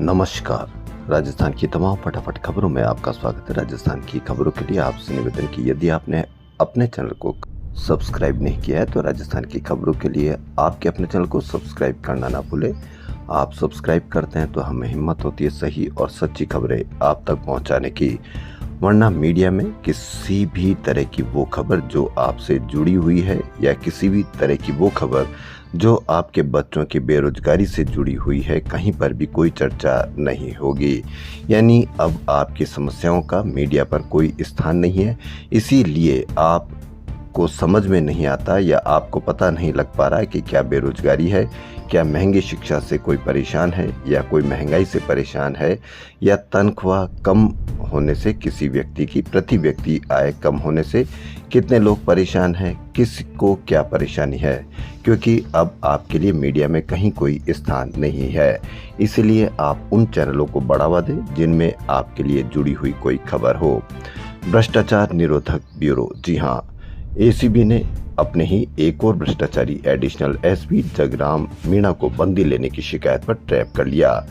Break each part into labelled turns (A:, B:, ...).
A: नमस्कार। राजस्थान की तमाम फटाफट खबरों में आपका स्वागत है। राजस्थान की खबरों के लिए आपसे निवेदन की यदि आपने अपने चैनल को सब्सक्राइब नहीं किया है तो राजस्थान की खबरों के लिए आपके अपने चैनल को सब्सक्राइब करना ना भूलें। आप सब्सक्राइब करते हैं तो हमें हिम्मत होती है सही और सच्ची खबरें आप तक पहुंचाने की। वरना मीडिया में किसी भी तरह की वो खबर जो आपसे जुड़ी हुई है या किसी भी तरह की वो खबर जो आपके बच्चों की बेरोजगारी से जुड़ी हुई है, कहीं पर भी कोई चर्चा नहीं होगी। यानी अब आपकी समस्याओं का मीडिया पर कोई स्थान नहीं है। इसीलिए आपको समझ में नहीं आता या आपको पता नहीं लग पा रहा है कि क्या बेरोजगारी है, क्या महंगी शिक्षा से कोई परेशान है, या कोई महंगाई से परेशान है, या तनख्वाह कम होने से किसी व्यक्ति की प्रति व्यक्ति आय कम होने से कितने लोग परेशान हैं, किसको क्या परेशानी है। क्योंकि अब आपके लिए मीडिया में कहीं कोई स्थान नहीं है। इसलिए आप उन चैनलों को बढ़ावा दें जिनमें आपके लिए जुड़ी हुई कोई खबर हो। भ्रष्टाचार निरोधक ब्यूरो, जी हाँ, एसीबी ने अपने ही एक और भ्रष्टाचारी एडिशनल एसपी जगराम मीणा को बंदी लेने की शिकायत पर ट्रैप कर लिया।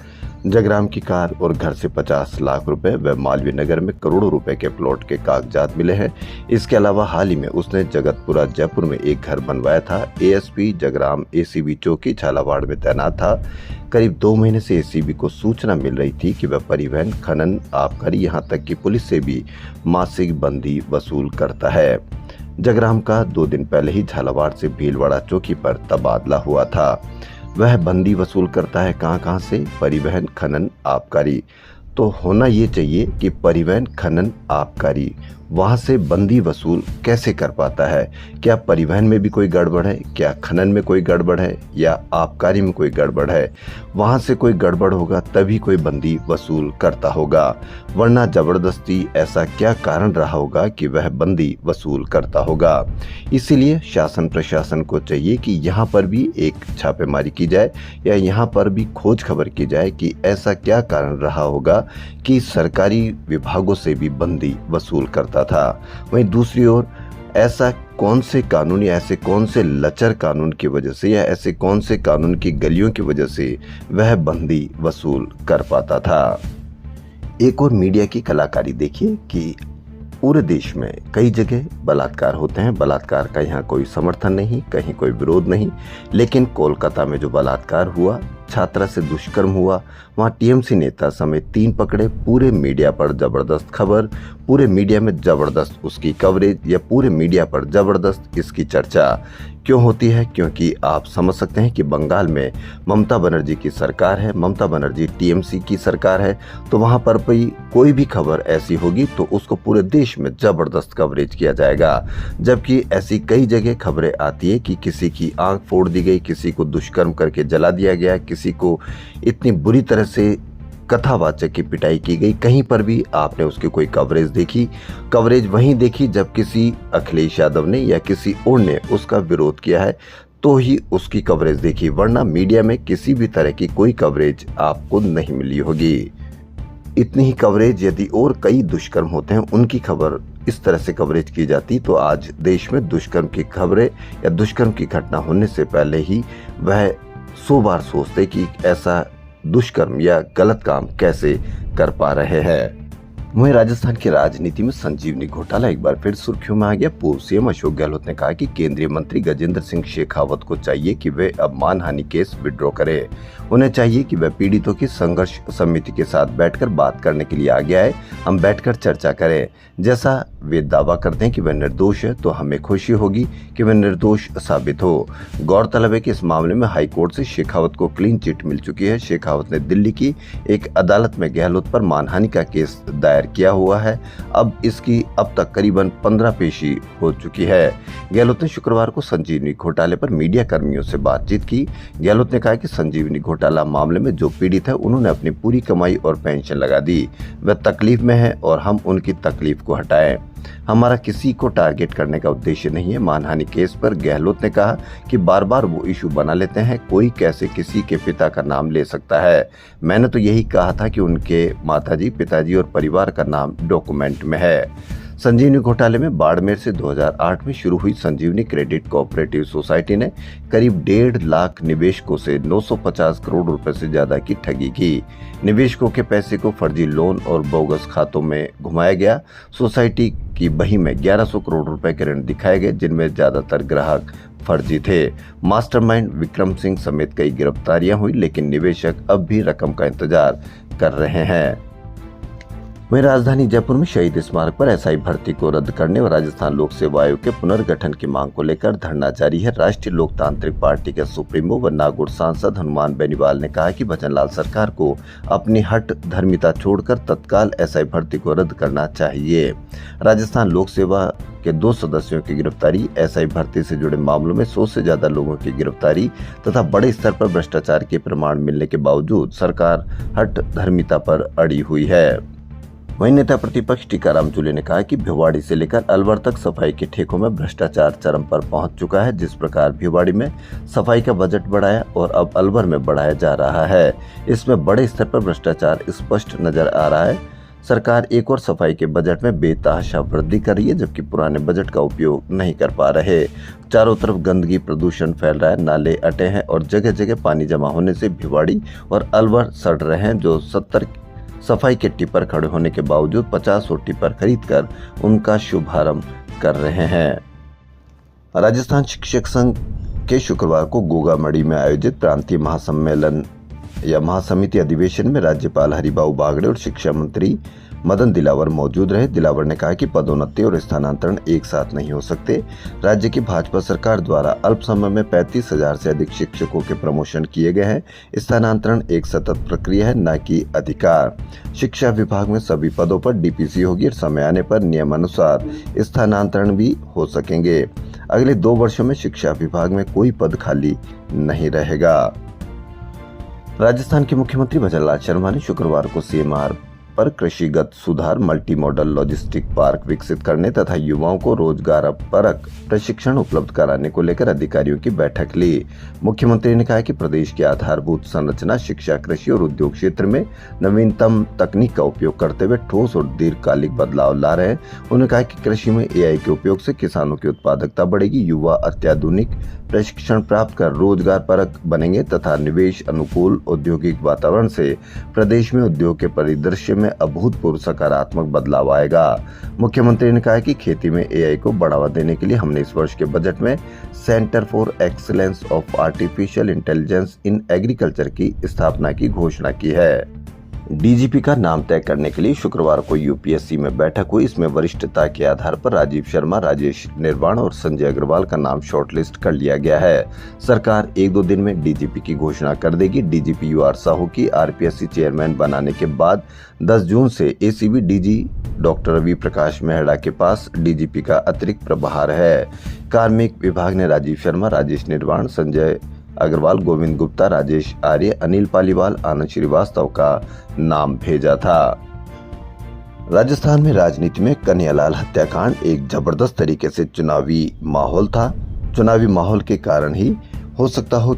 A: जगराम की कार और घर से 50 लाख रुपए व मालवीय नगर में करोड़ों रुपए के प्लॉट के कागजात मिले हैं। इसके अलावा हाल ही में उसने जगतपुरा जयपुर में एक घर बनवाया था। एएसपी जगराम एसीबी चौकी झालावाड़ में तैनात था। करीब 2 महीने से एसीबी को सूचना मिल रही थी कि वह परिवहन, खनन, आबकारी, यहाँ तक कि पुलिस से भी मासिक बंदी वसूल करता है। जगराम का 2 दिन पहले ही झालावाड़ से भीलवाड़ा चौकी पर तबादला हुआ था। वह बंदी वसूल करता है कहाँ से? परिवहन, खनन, आबकारी। तो होना ये चाहिए कि परिवहन, खनन, आबकारी वहां से बंदी वसूल कैसे कर पाता है? क्या परिवहन में भी कोई गड़बड़ है? क्या खनन में कोई गड़बड़ है? या आबकारी में कोई गड़बड़ है? वहां से कोई गड़बड़ होगा तभी कोई बंदी वसूल करता होगा, वरना जबरदस्ती ऐसा क्या कारण रहा होगा कि वह बंदी वसूल करता होगा। इसीलिए शासन प्रशासन को चाहिए कि यहाँ पर भी एक छापेमारी की जाए या यहाँ पर भी खोज खबर की जाए कि ऐसा क्या कारण रहा होगा कि सरकारी विभागों से भी बंदी वसूल करता था। वहीं दूसरी ओर ऐसा कौन से कानून या ऐसे कौन से लचर कानून की वजह से या ऐसे कौन से कानून की गलियों की वजह से वह बंदी वसूल कर पाता था। एक और मीडिया की कलाकारी देखिए कि पूरे देश में कई जगह बलात्कार होते हैं। बलात्कार का यहाँ कोई समर्थन नहीं, कहीं कोई विरोध नहीं, लेकिन कोलकाता में जो बलात्कार हुआ, छात्रा से दुष्कर्म हुआ, वहाँ टीएमसी नेता समेत 3 पकड़े। पूरे मीडिया पर जबरदस्त खबर, पूरे मीडिया में जबरदस्त उसकी कवरेज या पूरे मीडिया पर जबरदस्त इसकी चर्चा क्यों होती है? क्योंकि आप समझ सकते हैं कि बंगाल में ममता बनर्जी की सरकार है, ममता बनर्जी टीएमसी की सरकार है, तो वहाँ पर भी कोई भी खबर ऐसी होगी तो उसको पूरे देश में जबरदस्त कवरेज किया जाएगा। जबकि ऐसी कई जगह खबरें आती है कि किसी की आंख फोड़ दी गई, किसी को दुष्कर्म करके जला दिया गया, किसी को इतनी बुरी तरह से कथावाचक की पिटाई की गई, कहीं पर भी आपने उसकी कोई कवरेज देखी? कवरेज वहीं देखी जब किसी अखिलेश यादव ने या किसी और ने उसका विरोध किया है तो ही उसकी कवरेज देखी, वरना मीडिया में किसी भी तरह की कोई कवरेज आपको नहीं मिली होगी। इतनी ही कवरेज यदि और कई दुष्कर्म होते हैं उनकी खबर इस तरह से कवरेज की जाती तो आज देश में दुष्कर्म की खबरें या दुष्कर्म की घटना होने से पहले ही वह 100 बार सोचते कि ऐसा दुष्कर्म या गलत काम कैसे कर पा रहे हैं। वहीं राजस्थान की राजनीति में संजीवनी घोटाला एक बार फिर सुर्खियों में आ गया। पूर्व सीएम अशोक गहलोत ने कहा कि केंद्रीय मंत्री गजेंद्र सिंह शेखावत को चाहिए कि वे अब मानहानि केस विड्रॉ करें। उन्हें चाहिए कि वह पीड़ितों की संघर्ष समिति के साथ बैठकर बात करने के लिए आ गया है, हम बैठकर चर्चा करें। जैसा वे दावा करते हैं कि वह निर्दोष है तो हमें खुशी होगी कि वह निर्दोष साबित हो। गौरतलब है कि इस मामले में हाईकोर्ट से शेखावत को क्लीन चिट मिल चुकी है। शेखावत ने दिल्ली की एक अदालत में गहलोत पर मानहानि का केस दायर किया हुआ है। अब इसकी अब तक करीबन 15 पेशी हो चुकी है। गहलोत ने शुक्रवार को संजीवनी घोटाले पर मीडिया कर्मियों से बातचीत की। गहलोत ने कहा कि संजीवनी घोटाला मामले में जो पीड़ित है उन्होंने अपनी पूरी कमाई और पेंशन लगा दी, वह तकलीफ में है और हम उनकी तकलीफ को हटाएं। हमारा किसी को टारगेट करने का उद्देश्य नहीं है। मानहानि केस पर गहलोत ने कहा कि बार बार वो इशू बना लेते हैं, कोई कैसे किसी के पिता का नाम ले सकता है। मैंने तो यही कहा था कि उनके माताजी, पिताजी और परिवार का नाम डॉक्यूमेंट में है। संजीवनी घोटाले में बाड़मेर से 2008 में शुरू हुई संजीवनी क्रेडिट कोऑपरेटिव सोसाइटी ने करीब 1.5 लाख निवेशकों से 950 करोड़ रुपए से ज्यादा की ठगी की। निवेशकों के पैसे को फर्जी लोन और बोगस खातों में घुमाया गया। सोसाइटी की बही में 1100 करोड़ रुपए के ऋण दिखाए गए, जिनमें ज्यादातर ग्राहक फर्जी थे। मास्टरमाइंड विक्रम सिंह समेत कई गिरफ्तारियां हुई, लेकिन निवेशक अब भी रकम का इंतजार कर रहे हैं। वहीं राजधानी जयपुर में शहीद स्मारक पर एसआई भर्ती को रद्द करने और राजस्थान लोक सेवा आयोग के पुनर्गठन की मांग को लेकर धरना जारी है। राष्ट्रीय लोकतांत्रिक पार्टी के सुप्रीमो व नागौर सांसद हनुमान बेनीवाल ने कहा कि भजनलाल सरकार को अपनी हट धर्मिता छोड़कर तत्काल एसआई भर्ती को रद्द करना चाहिए। राजस्थान लोक सेवा के 2 सदस्यों की गिरफ्तारी, एसआई भर्ती से जुड़े मामलों में 100 से ज्यादा लोगों की गिरफ्तारी तथा बड़े स्तर पर भ्रष्टाचार के प्रमाण मिलने के बावजूद सरकार हट धर्मिता पर अड़ी हुई है। वहीं नेता प्रतिपक्ष टीकाराम जूली ने कहा कि भिवाड़ी से लेकर अलवर तक सफाई के ठेकों में भ्रष्टाचार चरम पर पहुंच चुका है। जिस प्रकार भिवाड़ी में सफाई का बजट बढ़ाया और अब अलवर में बढ़ाया जा रहा है, इसमें बड़े स्तर पर भ्रष्टाचार स्पष्ट नजर आ रहा है। सरकार एक और सफाई के बजट में बेतहाशा वृद्धि कर रही है, जबकि पुराने बजट का उपयोग नहीं कर पा रहे। चारों तरफ गंदगी प्रदूषण फैल रहा है, नाले अटे हैं और जगह जगह पानी जमा होने से भिवाड़ी और अलवर सड़ रहे हैं। जो 70 सफाई के टिपर खड़े होने के बावजूद 50 और टिपर खरीदकर उनका शुभारंभ कर रहे हैं। राजस्थान शिक्षक संघ के शुक्रवार को गोगामड़ी में आयोजित प्रांतीय महासम्मेलन या महासमिति अधिवेशन में राज्यपाल हरिभाऊ बागड़े और शिक्षा मंत्री मदन दिलावर मौजूद रहे। दिलावर ने कहा कि पदोन्नति और स्थानांतरण एक साथ नहीं हो सकते। राज्य की भाजपा सरकार द्वारा अल्प समय में 35,000 से अधिक शिक्षकों के प्रमोशन किए गए हैं। स्थानांतरण एक सतत प्रक्रिया है, न कि अधिकार। शिक्षा विभाग में सभी पदों पर डीपीसी होगी और समय आने पर नियमानुसार स्थानांतरण भी हो सकेंगे। अगले 2 वर्षों में शिक्षा विभाग में कोई पद खाली नहीं रहेगा। राजस्थान के मुख्यमंत्री भजनलाल शर्मा ने शुक्रवार को सीएमआर पर कृषिगत सुधार, मल्टी मॉडल लॉजिस्टिक पार्क विकसित करने तथा युवाओं को रोजगार परक प्रशिक्षण उपलब्ध कराने को लेकर अधिकारियों की बैठक ली। मुख्यमंत्री ने कहा कि प्रदेश की आधारभूत संरचना, शिक्षा, कृषि और उद्योग क्षेत्र में नवीनतम तकनीक का उपयोग करते हुए ठोस और दीर्घकालिक बदलाव ला रहे हैं। उन्होंने कहा कि कृषि में एआई के उपयोग से किसानों की उत्पादकता बढ़ेगी, युवा अत्याधुनिक प्रशिक्षण प्राप्त कर रोजगार परक बनेंगे तथा निवेश अनुकूल औद्योगिक वातावरण से प्रदेश में उद्योग के परिदृश्य में अभूतपूर्व सकारात्मक बदलाव आएगा। मुख्यमंत्री ने कहा कि खेती में एआई को बढ़ावा देने के लिए हमने इस वर्ष के बजट में centre for excellence of artificial intelligence in agriculture की स्थापना की घोषणा की है। डीजीपी का नाम तय करने के लिए शुक्रवार को यूपीएससी में बैठक हुई। इसमें वरिष्ठता के आधार पर राजीव शर्मा, राजेश निर्वाण और संजय अग्रवाल का नाम शॉर्टलिस्ट कर लिया गया है। सरकार 1-2 दिन में डीजीपी की घोषणा कर देगी। डीजीपी यूआर साहू की आरपीएससी चेयरमैन बनाने के बाद 10 जून से ACB DG doctor Ravi Prakash Mehra के पास डीजीपी का अतिरिक्त प्रभार है। कार्मिक विभाग ने राजीव शर्मा, राजेश निर्वाण, संजय अग्रवाल, गोविंद गुप्ता, राजेश आर्य, अनिल पालीवाल, आनंद श्रीवास्तव का नाम भेजा था। राजस्थान में राजनीति में कन्हैयालाल हत्याकांड एक जबरदस्त तरीके से चुनावी माहौल था। चुनावी माहौल के कारण ही हो सकता हो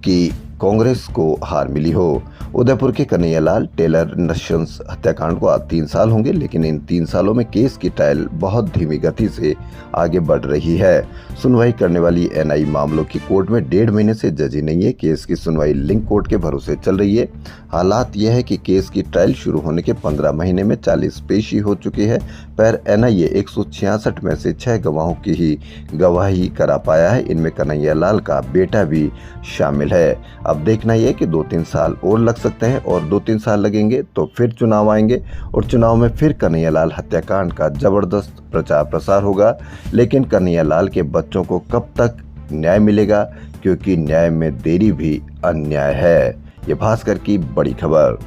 A: कि कांग्रेस को हार मिली हो। उदयपुर के कन्हैयालाल टेलर नरशंस हत्याकांड को आज 3 साल होंगे, लेकिन इन 3 सालों में केस की ट्रायल बहुत धीमी गति से आगे बढ़ रही है। सुनवाई करने वाली एनआई मामलों की कोर्ट में 1.5 महीने से जज ही नहीं है। केस की सुनवाई लिंक कोर्ट के भरोसे चल रही है। हालात यह है कि केस की ट्रायल शुरू होने के 15 महीने में 40 पेशी हो चुकी है, पर एनआईए 166 में से 6 गवाहों की ही गवाही करा पाया है। इनमें कन्हैयालाल का बेटा भी शामिल है। अब देखना यह है कि 2-3 साल और लग सकते हैं और 2-3 साल लगेंगे तो फिर चुनाव आएंगे और चुनाव में फिर कन्हैयालाल हत्याकांड का जबरदस्त प्रचार प्रसार होगा। लेकिन कन्हैयालाल के बच्चों को कब तक न्याय मिलेगा, क्योंकि न्याय में देरी भी अन्याय है। ये भास्कर की बड़ी खबर।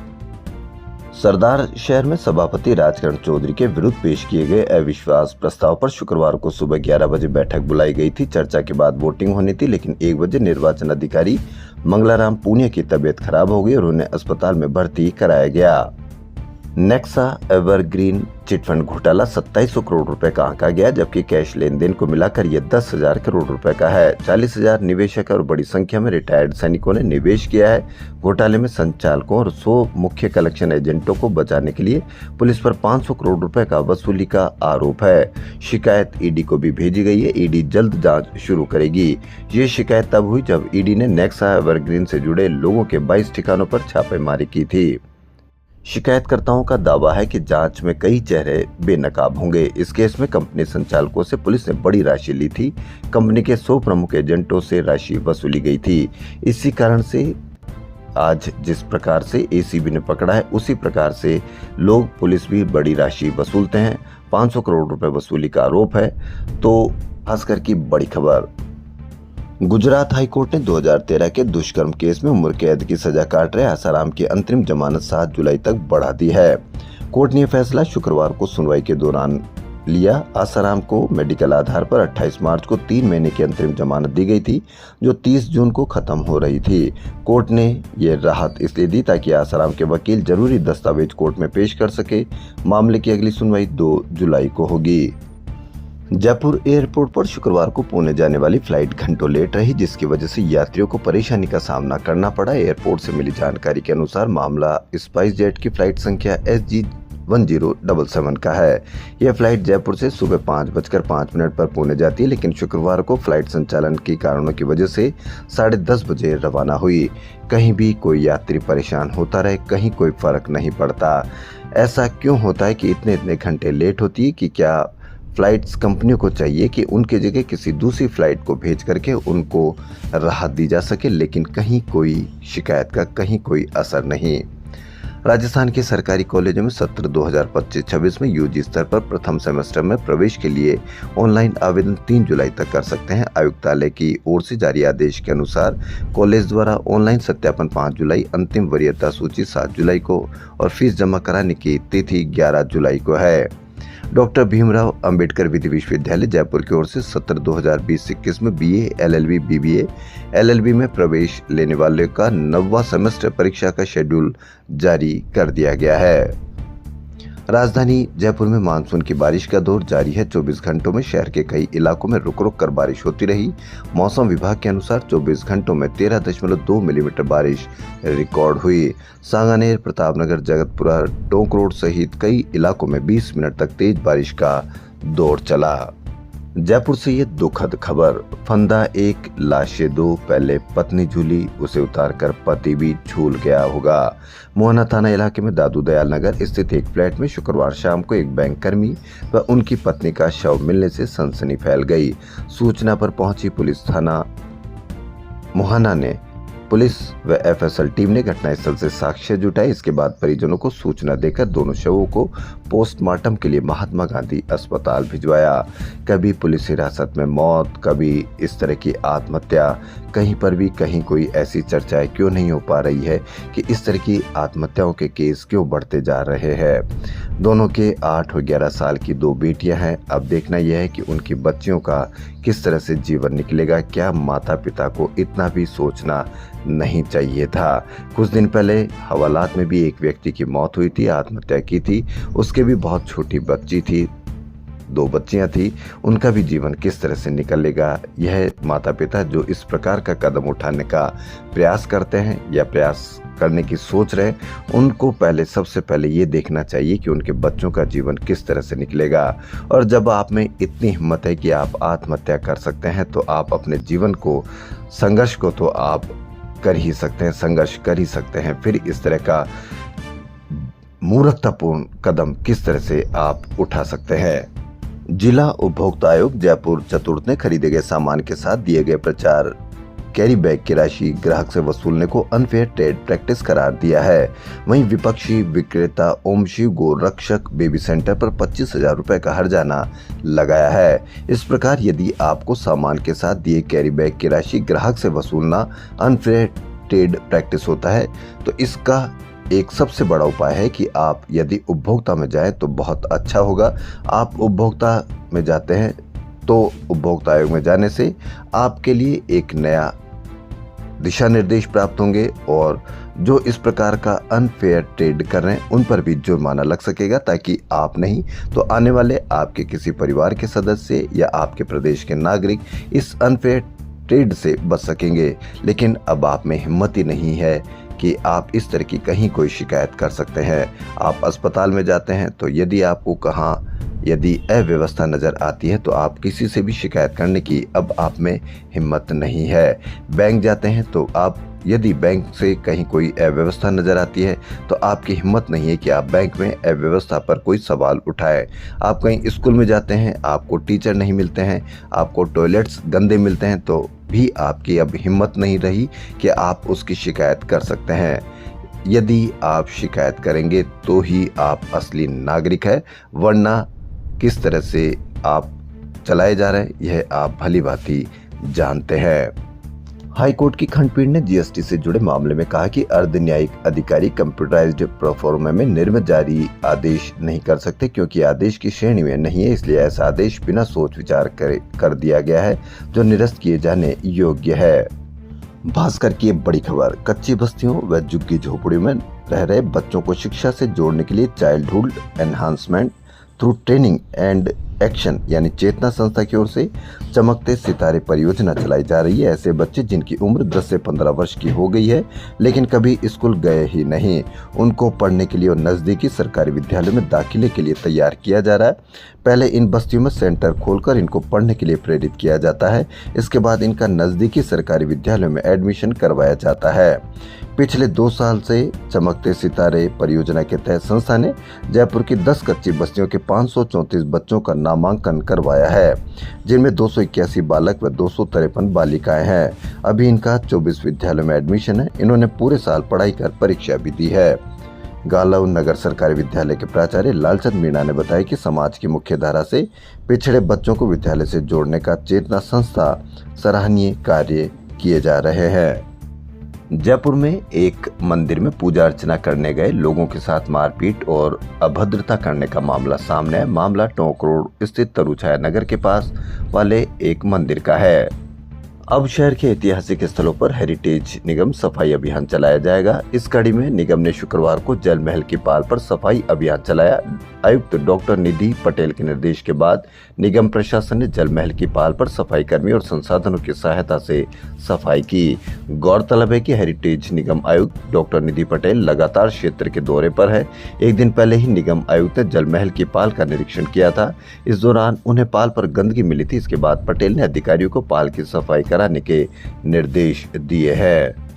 A: सरदार शहर में सभापति राजकरण चौधरी के विरुद्ध पेश किए गए अविश्वास प्रस्ताव पर शुक्रवार को सुबह 11 बजे बैठक बुलाई गई थी। चर्चा के बाद वोटिंग होनी थी, लेकिन 1 बजे निर्वाचन अधिकारी मंगलाराम पूनिया की तबीयत खराब हो गई और उन्हें अस्पताल में भर्ती कराया गया। नेक्सा एवरग्रीन चिटफंड घोटाला 2700 करोड़ रुपए का आंका गया, जबकि कैश लेन देन को मिलाकर यह 10,000 करोड़ रुपए का है। 40,000 निवेशक और बड़ी संख्या में रिटायर्ड सैनिकों ने निवेश किया है। घोटाले में संचालकों और 100 मुख्य कलेक्शन एजेंटों को बचाने के लिए पुलिस पर 500 करोड़ रुपए का वसूली का आरोप है। शिकायत ईडी को भी भेजी गई है। ईडी जल्द जांच शुरू करेगी। ये शिकायत तब हुई जब ईडी ने नेक्सा एवरग्रीन से जुड़े लोगों के 22 ठिकानों पर छापेमारी की थी। शिकायतकर्ताओं का दावा है कि जांच में कई चेहरे बेनकाब होंगे। इस केस में कंपनी संचालकों से पुलिस ने बड़ी राशि ली थी। कंपनी के 100 प्रमुख एजेंटों से राशि वसूली गई थी। इसी कारण से आज जिस प्रकार से एसीबी ने पकड़ा है, उसी प्रकार से लोग पुलिस भी बड़ी राशि वसूलते हैं। 500 करोड़ रुपए वसूली का आरोप है। तो खासकर की बड़ी खबर, गुजरात हाईकोर्ट ने 2013 के दुष्कर्म केस में उम्र कैद की सजा काट रहे आसाराम की अंतरिम जमानत 7 जुलाई तक बढ़ा दी है। कोर्ट ने यह फैसला शुक्रवार को सुनवाई के दौरान लिया। आसाराम को मेडिकल आधार पर 28 मार्च को 3 महीने की अंतरिम जमानत दी गई थी, जो 30 जून को खत्म हो रही थी। कोर्ट ने यह राहत इसलिए दी ताकि आसाराम के वकील जरूरी दस्तावेज कोर्ट में पेश कर सके। मामले की अगली सुनवाई 2 जुलाई को होगी। जयपुर एयरपोर्ट पर शुक्रवार को पुणे जाने वाली फ्लाइट घंटों लेट रही, जिसकी वजह से यात्रियों को परेशानी का सामना करना पड़ा। एयरपोर्ट से मिली जानकारी के अनुसार मामला स्पाइस जेट की फ्लाइट संख्या SG1077 का है। यह फ्लाइट जयपुर से सुबह 5:05 पर पुणे जाती है, लेकिन शुक्रवार को फ्लाइट संचालन के कारणों की वजह से 10:30 बजे रवाना हुई। कहीं भी कोई यात्री परेशान होता रहे, कहीं कोई फर्क नहीं पड़ता। ऐसा क्यों होता है कि इतने घंटे लेट होती है? कि क्या फ्लाइट्स कंपनियों को चाहिए कि उनके जगह किसी दूसरी फ्लाइट को भेज करके उनको राहत दी जा सके, लेकिन कहीं कोई शिकायत का कहीं कोई असर नहीं। राजस्थान के सरकारी कॉलेजों में सत्र 2025-26 में यूजी स्तर पर प्रथम सेमेस्टर में प्रवेश के लिए ऑनलाइन आवेदन 3 जुलाई तक कर सकते हैं। आयुक्तालय की ओर से जारी आदेश के अनुसार कॉलेज द्वारा ऑनलाइन सत्यापन 5 जुलाई, अंतिम वरीयता सूची 7 जुलाई को और फीस जमा कराने की तिथि 11 जुलाई को है। डॉक्टर भीमराव अंबेडकर विधि विश्वविद्यालय जयपुर की ओर से सत्र 2020-21 में बीए, एलएलबी, बीबीए, एलएलबी में प्रवेश लेने वाले का 9वां सेमेस्टर परीक्षा का शेड्यूल जारी कर दिया गया है। राजधानी जयपुर में मानसून की बारिश का दौर जारी है। 24 घंटों में शहर के कई इलाकों में रुक रुक कर बारिश होती रही। मौसम विभाग के अनुसार 24 घंटों में 13.2 मिलीमीटर बारिश रिकॉर्ड हुई। सांगानेर, प्रतापनगर, जगतपुरा, टोंक रोड सहित कई इलाकों में 20 मिनट तक तेज बारिश का दौर चला। जयपुर से ये दुखद खबर, फंदा एक, लाशें 2, पहले पत्नी झूली, उसे उतारकर पति भी झूल गया होगा। मोहना थाना इलाके में दादू दयाल नगर स्थित एक फ्लैट में शुक्रवार शाम को एक बैंक कर्मी व उनकी पत्नी का शव मिलने से सनसनी फैल गई। सूचना पर पहुंची पुलिस थाना मोहना ने पुलिस व एफएसएल टीम ने घटनास्थल से साक्ष्य जुटाए। इसके बाद परिजनों को सूचना देकर दोनों शवों को पोस्टमार्टम के लिए महात्मा गांधी अस्पताल भिजवाया। कभी पुलिस हिरासत में मौत, कभी इस तरह की आत्महत्या, कहीं पर भी कहीं कोई ऐसी चर्चाएं क्यों नहीं हो पा रही है कि इस तरह की आत्महत्याओं के केस क्यों बढ़ते जा रहे हैं। दोनों के 8 और 11 साल की 2 बेटियां हैं। अब देखना यह है कि उनकी बच्चियों का किस तरह से जीवन निकलेगा। क्या माता पिता को इतना भी सोचना नहीं चाहिए था? कुछ दिन पहले हवालात में भी एक व्यक्ति की मौत हुई थी, आत्महत्या की थी। उसके भी बहुत छोटी बच्ची थी, 2 बच्चियां थी। उनका भी जीवन किस तरह से निकलेगा? यह माता पिता जो इस प्रकार का कदम उठाने का प्रयास करते हैं या प्रयास करने की सोच रहे हैं, उनको सबसे पहले ये देखना चाहिए कि उनके बच्चों का जीवन किस तरह से निकलेगा। और जब आप में इतनी हिम्मत है कि आप आत्महत्या कर सकते हैं, तो आप अपने जीवन को, संघर्ष को तो आप कर ही सकते हैं, संघर्ष कर ही सकते हैं। फिर इस तरह का मूर्खतापूर्ण कदम किस तरह से आप उठा सकते हैं? जिला उपभोक्ता आयोग जयपुर चतुर्थ ने खरीदे गए सामान के साथ दिए गए प्रचार कैरी बैग की राशि ग्राहक से वसूलने को अनफेयर ट्रेड प्रैक्टिस करार दिया है। वहीं विपक्षी विक्रेता ओम शिव गोरक्षक बेबी सेंटर पर 25,000 रुपए का हर्जाना लगाया है। इस प्रकार यदि आपको सामान के साथ दिए कैरी बैग की राशि ग्राहक से वसूलना अनफेयर ट्रेड प्रैक्टिस होता है, तो इसका एक सबसे बड़ा उपाय है कि आप यदि उपभोक्ता में जाएं तो बहुत अच्छा होगा। आप उपभोक्ता में जाते हैं तो उपभोक्ता आयोग में जाने से आपके लिए एक नया दिशा निर्देश प्राप्त होंगे और जो इस प्रकार का अनफेयर ट्रेड कर रहे हैं उन पर भी जुर्माना लग सकेगा, ताकि आप नहीं तो आने वाले आपके किसी परिवार के सदस्य या आपके प्रदेश के नागरिक इस अनफेयर ट्रेड से बच सकेंगे। लेकिन अब आप में हिम्मत ही नहीं है कि आप इस तरह की कहीं कोई शिकायत कर सकते हैं। आप अस्पताल में जाते हैं तो यदि आपको कहाँ यदि अव्यवस्था नज़र आती है तो आप किसी से भी शिकायत करने की अब आप में हिम्मत नहीं है। बैंक जाते हैं तो आप यदि बैंक से कहीं कोई अव्यवस्था नज़र आती है तो आपकी हिम्मत नहीं है कि आप बैंक में अव्यवस्था पर कोई सवाल उठाएं। आप कहीं स्कूल में जाते हैं, आपको टीचर नहीं मिलते हैं, आपको टॉयलेट्स गंदे मिलते हैं तो भी आपकी अब हिम्मत नहीं रही कि आप उसकी शिकायत कर सकते हैं। यदि आप शिकायत करेंगे तो ही आप असली नागरिक है, वरना किस तरह से आप चलाए जा रहे हैं यह आप भली भांति जानते हैं। हाईकोर्ट की खंडपीठ ने जीएसटी से जुड़े मामले में कहा कि अर्ध न्यायिक अधिकारी कंप्यूटराइज्ड प्रोफार्मा में निर्मित जारी आदेश नहीं कर सकते, क्योंकि आदेश की श्रेणी में नहीं है। इसलिए ऐसा आदेश बिना सोच विचार कर दिया गया है, जो निरस्त किए जाने योग्य है। भास्कर की बड़ी खबर, कच्ची बस्तियों व झुग्गी झोपड़ियों में रह रहे बच्चों को शिक्षा से जोड़ने के लिए childhood enhancement through training and action यानी चेतना संस्था की ओर से चमकते सितारे परियोजना चलाई जा रही है। ऐसे बच्चे जिनकी उम्र 10 से 15 वर्ष की हो गई है लेकिन कभी स्कूल गए ही नहीं, उनको पढ़ने के लिए और नज़दीकी सरकारी विद्यालयों में दाखिले के लिए तैयार किया जा रहा है। पहले इन बस्तियों में सेंटर खोलकर इनको पढ़ने के लिए प्रेरित किया जाता है। इसके बाद इनका नज़दीकी सरकारी विद्यालयों में एडमिशन करवाया जाता है। पिछले 2 साल से चमकते सितारे परियोजना के तहत संस्था ने जयपुर की 10 कच्ची बस्तियों के 534 बच्चों का नामांकन करवाया है, जिनमें 281 बालक व 253 बालिकाएं हैं। अभी इनका 24 विद्यालयों में एडमिशन है। इन्होंने पूरे साल पढ़ाई कर परीक्षा भी दी है। गालव नगर सरकारी विद्यालय के प्राचार्य लालचंद मीणा ने बताया कि समाज की मुख्य धारा से पिछड़े बच्चों को विद्यालय से जोड़ने का चेतना संस्था सराहनीय कार्य किए जा रहे हैं। जयपुर में एक मंदिर में पूजा अर्चना करने गए लोगों के साथ मारपीट और अभद्रता करने का मामला सामने है। मामला टोंक रोड स्थित तरुछाया नगर के पास वाले एक मंदिर का है। अब शहर के ऐतिहासिक स्थलों पर हेरिटेज निगम सफाई अभियान चलाया जाएगा। इस कड़ी में निगम ने शुक्रवार को जल महल की पाल पर सफाई अभियान चलाया। आयुक्त डॉक्टर निधि पटेल के निर्देश के बाद निगम प्रशासन ने जल महल की पाल पर सफाई कर्मी और संसाधनों की सहायता से सफाई की। गौरतलब है कि हेरिटेज निगम आयुक्त डॉक्टर निधि पटेल लगातार क्षेत्र के दौरे पर है। एक दिन पहले ही निगम आयुक्त ने जल महल की पाल का निरीक्षण किया था। इस दौरान उन्हें पाल पर गंदगी मिली थी। इसके बाद पटेल ने अधिकारियों को पाल की सफाई कराने के निर्देश दिए हैं।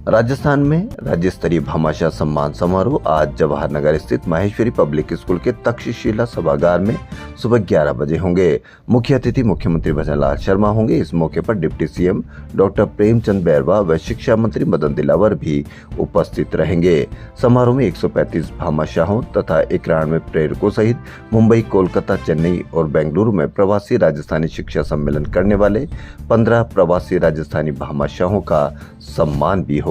A: राजस्थान में राज्य स्तरीय भामाशाह सम्मान समारोह आज जवाहर नगर स्थित माहेश्वरी पब्लिक स्कूल के तक्षशिला सभागार में सुबह 11 बजे होंगे। मुख्य अतिथि मुख्यमंत्री भजनलाल शर्मा होंगे। इस मौके पर deputy CM doctor Premchand Bairwa व शिक्षा मंत्री मदन दिलावर भी उपस्थित रहेंगे। समारोह में 135 भामाशाहों तथा 91 प्रेरकों सहित मुंबई, कोलकाता, चेन्नई और बेंगलुरु में प्रवासी राजस्थानी शिक्षा सम्मेलन करने वाले 15 प्रवासी राजस्थानी भामाशाहों का सम्मान भी होगा।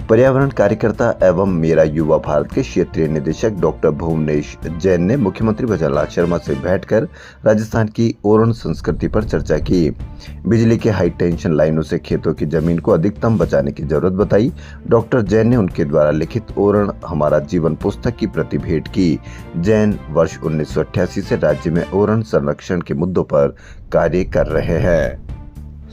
A: पर्यावरण कार्यकर्ता एवं मेरा युवा भारत के क्षेत्रीय निदेशक डॉक्टर भुवनेश जैन ने मुख्यमंत्री भजनलाल शर्मा से भेंट कर राजस्थान की ओरण संस्कृति पर चर्चा की। बिजली के हाई टेंशन लाइनों से खेतों की जमीन को अधिकतम बचाने की जरूरत बताई। डॉक्टर जैन ने उनके द्वारा लिखित ओरण हमारा जीवन पुस्तक की प्रति भेंट की। जैन वर्ष 1988 से राज्य में ओरण संरक्षण के मुद्दों पर कार्य कर रहे हैं।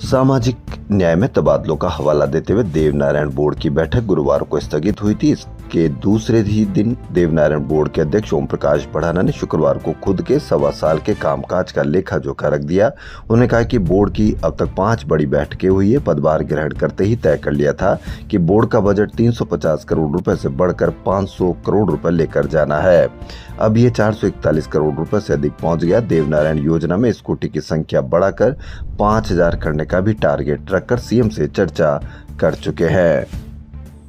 A: सामाजिक न्याय में तबादलों का हवाला देते हुए देवनारायण बोर्ड की बैठक गुरुवार को स्थगित हुई थी। इसके दूसरे ही दिन देवनारायण बोर्ड के अध्यक्ष ओम प्रकाश बढ़ाना ने शुक्रवार को खुद के 1.25 साल के कामकाज का लेखा जोखा रख दिया। उन्होंने कहा कि बोर्ड की अब तक 5 बड़ी बैठकें हुई है। पदभार ग्रहण करते ही तय कर लिया था कि बोर्ड का बजट 350 करोड़ रुपए से बढ़कर 500 करोड़ रुपए लेकर जाना है। अब ये 441 करोड़ रुपए से अधिक पहुंच गया। देवनारायण योजना में स्कूटी की संख्या बढ़ाकर 5000 करने का भी टारगेट रखकर सीएम से चर्चा कर चुके हैं।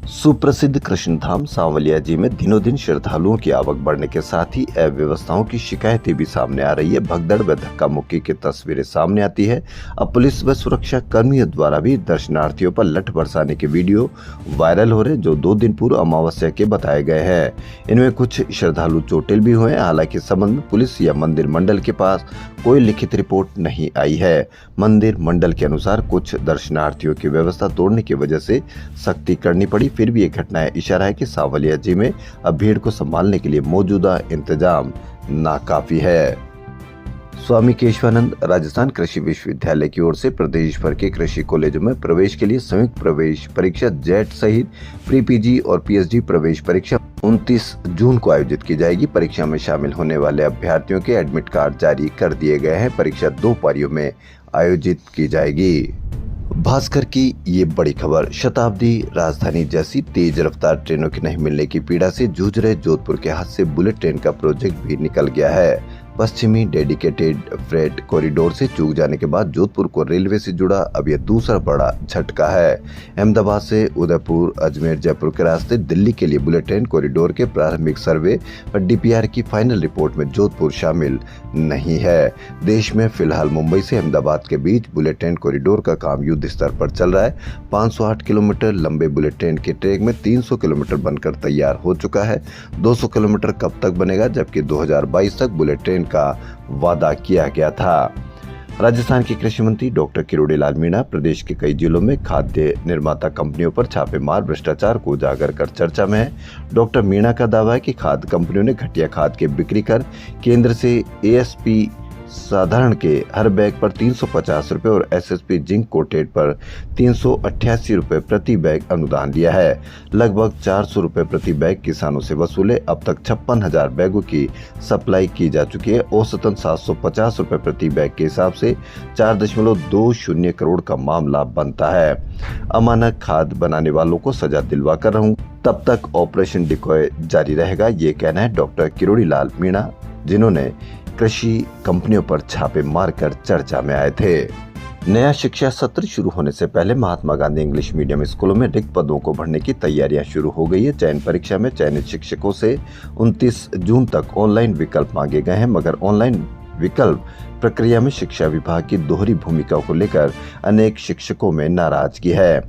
A: सुप्रसिद्ध कृष्ण धाम सांवलिया जी में दिनों दिन श्रद्धालुओं की आवक बढ़ने के साथ ही अव्यवस्थाओं की शिकायतें भी सामने आ रही है। भगदड़ व धक्का मुक्की की तस्वीरें सामने आती है। अब पुलिस व सुरक्षा कर्मियों द्वारा भी दर्शनार्थियों पर लठ बरसाने के वीडियो वायरल हो रहे, जो 2 दिन पूर्व अमावस्या के बताए गए हैं। इनमें कुछ श्रद्धालु चोटिल भी हुए। हालांकि संबंध में पुलिस या मंदिर मंडल के पास कोई लिखित रिपोर्ट नहीं आई है। मंदिर मंडल के अनुसार कुछ दर्शनार्थियों की व्यवस्था तोड़ने की वजह से सख्ती करनी पड़ी। फिर भी ये घटना इशारा है कि सांवलिया जी में अब भीड़ को संभालने के लिए मौजूदा इंतजाम नाकाफी है। स्वामी केशवानंद राजस्थान कृषि विश्वविद्यालय की ओर से प्रदेश भर के कृषि कॉलेजों में प्रवेश के लिए संयुक्त प्रवेश परीक्षा जेट सहित प्री पीजी और पीएचडी प्रवेश परीक्षा 29 जून को आयोजित की जाएगी। परीक्षा में शामिल होने वाले अभ्यर्थियों के एडमिट कार्ड जारी कर दिए गए हैं। परीक्षा 2 पारियों में आयोजित की जाएगी। भास्कर की ये बड़ी खबर। शताब्दी राजधानी जैसी तेज रफ्तार ट्रेनों के नहीं मिलने की पीड़ा से जूझ रहे जोधपुर के हाथ से बुलेट ट्रेन का प्रोजेक्ट भी निकल गया है। पश्चिमी डेडिकेटेड फ्रेट कॉरिडोर से चूक जाने के बाद जोधपुर को रेलवे से जुड़ा अब यह दूसरा बड़ा झटका है। अहमदाबाद से उदयपुर, अजमेर, जयपुर के रास्ते दिल्ली के लिए बुलेट ट्रेन कॉरिडोर के प्रारंभिक सर्वे और डीपीआर की फाइनल रिपोर्ट में जोधपुर शामिल नहीं है। देश में फिलहाल मुंबई से अहमदाबाद के बीच बुलेट ट्रेन कॉरिडोर का काम युद्ध स्तर पर चल रहा है। 508 किलोमीटर लंबे बुलेट ट्रेन के ट्रैक में 300 किलोमीटर बनकर तैयार हो चुका है। 200 किलोमीटर कब तक बनेगा, जबकि 2022 तक बुलेट ट्रेन का वादा किया गया था। राजस्थान के कृषि मंत्री डॉक्टर किरोड़ी लाल मीणा प्रदेश के कई जिलों में खाद्य निर्माता कंपनियों पर छापेमार भ्रष्टाचार को उजागर कर चर्चा में है। डॉक्टर मीणा का दावा है कि खाद्य कंपनियों ने घटिया खाद की बिक्री कर केंद्र से एएसपी साधारण के हर बैग पर 350 रुपए और एसएसपी जिंक कोटेड पर 388 रुपए प्रति बैग अनुदान लिया है। लगभग 400 रुपए प्रति बैग किसानों से वसूले। अब तक 56,000 बैगों की सप्लाई की जा चुकी है। औसतन 750 रुपए प्रति बैग के हिसाब से 4.20 करोड़ का मामला बनता है। अमानक खाद बनाने वालों को सजा दिलवा कर रहूं, तब तक ऑपरेशन डिकॉय जारी रहेगा, ये कहना है डॉक्टर किरोड़ी लाल मीणा, जिन्होंने कृषि कंपनियों पर छापे मारकर चर्चा में आए थे। नया शिक्षा सत्र शुरू होने से पहले महात्मा गांधी इंग्लिश मीडियम स्कूलों में रिक्त पदों को भरने की तैयारियां शुरू हो गई है। चयन परीक्षा में चयनित शिक्षकों से 29 जून तक ऑनलाइन विकल्प मांगे गए हैं, मगर ऑनलाइन विकल्प प्रक्रिया में शिक्षा विभाग की दोहरी भूमिका को लेकर अनेक शिक्षकों में नाराजगी है।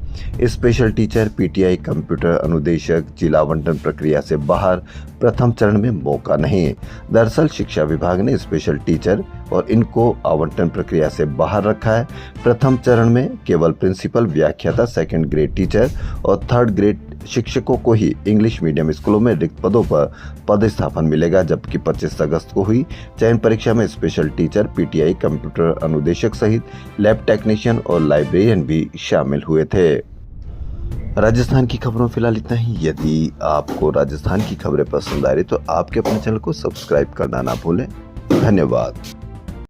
A: स्पेशल टीचर, पीटीआई, कंप्यूटर अनुदेशक जिला आवंटन प्रक्रिया से बाहर, प्रथम चरण में मौका नहीं। दरअसल शिक्षा विभाग ने स्पेशल टीचर और इनको आवंटन प्रक्रिया से बाहर रखा है। प्रथम चरण में केवल प्रिंसिपल, व्याख्याता, सेकंड ग्रेड टीचर और थर्ड ग्रेड शिक्षकों को ही इंग्लिश मीडियम स्कूलों में रिक्त पदों पर पदस्थापन मिलेगा, जबकि 25 अगस्त को हुई चयन परीक्षा में स्पेशल टीचर, पीटीआई, कंप्यूटर अनुदेशक सहित लैब टेक्नीशियन और लाइब्रेरियन भी शामिल हुए थे। राजस्थान की खबरों फिलहाल इतना ही। यदि आपको राजस्थान की खबरें पसंद आ रही तो आपके अपने चैनल को सब्सक्राइब करना ना भूलें। धन्यवाद।